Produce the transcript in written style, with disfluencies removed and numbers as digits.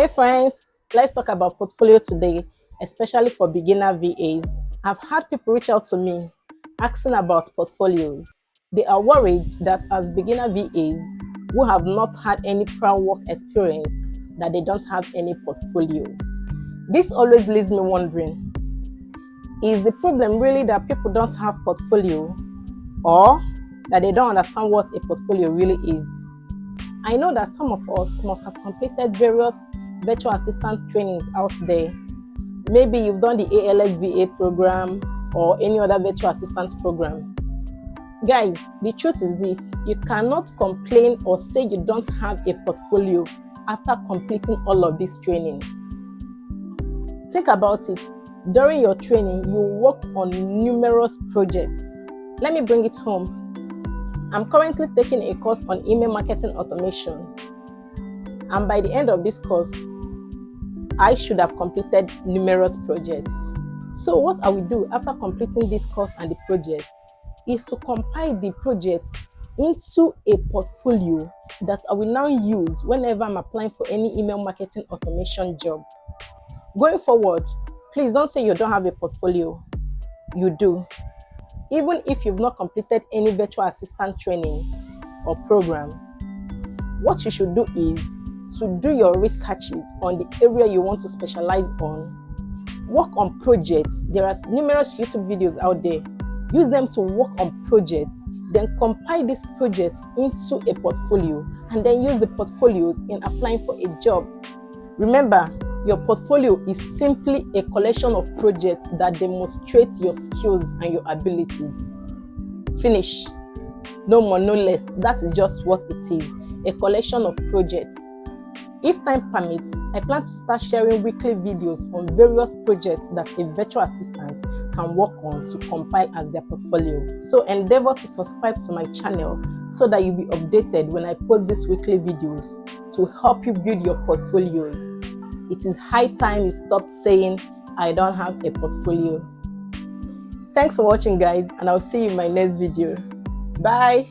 Hey friends, let's talk about portfolio today, especially for beginner VAs. I've had people reach out to me asking about portfolios. They are worried that as beginner VAs who have not had any prior work experience, that they don't have any portfolios. This always leaves me wondering, is the problem really that people don't have portfolio, or that they don't understand what a portfolio really is? I know that some of us must have completed various virtual assistant trainings out there. Maybe you've done the ALSVA program or any other virtual assistance program. Guys, the truth is this: you cannot complain or say you don't have a portfolio after completing all of these trainings. Think about it. During your training, you work on numerous projects. Let me bring it home. I'm currently taking a course on email marketing automation. And by the end of this course, I should have completed numerous projects. So what I will do after completing this course and the projects is to compile the projects into a portfolio that I will now use whenever I'm applying for any email marketing automation job. Going forward, please don't say you don't have a portfolio. You do. Even if you've not completed any virtual assistant training or program, what you should do is to do your researches on the area you want to specialize on. Work on projects. There are numerous YouTube videos out there. Use them to work on projects, then compile these projects into a portfolio, and then use the portfolios in applying for a job. Remember, your portfolio is simply a collection of projects that demonstrates your skills and your abilities. Finish. No more, no less. That is just what it is, a collection of projects. If time permits, I plan to start sharing weekly videos on various projects that a virtual assistant can work on to compile as their portfolio. So endeavor to subscribe to my channel so that you'll be updated when I post these weekly videos to help you build your portfolio. It is high time you stopped saying, I don't have a portfolio. Thanks for watching, guys, and I'll see you in my next video. Bye.